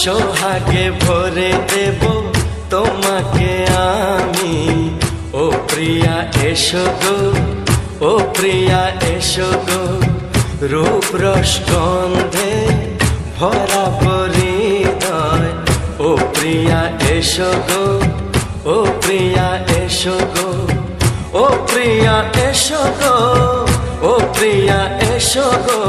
সোহাগে ভরে দেব তোমাকে আমি। ও প্রিয়া এসো গো, ও প্রিয়া এসো গো, রূপ রস গন্ধে ভরা হৃদয়। ও প্রিয়া এসো গো, ও প্রিয়া এসো গো, ও প্রিয়া এসো গো, ও প্রিয়া এসো গো।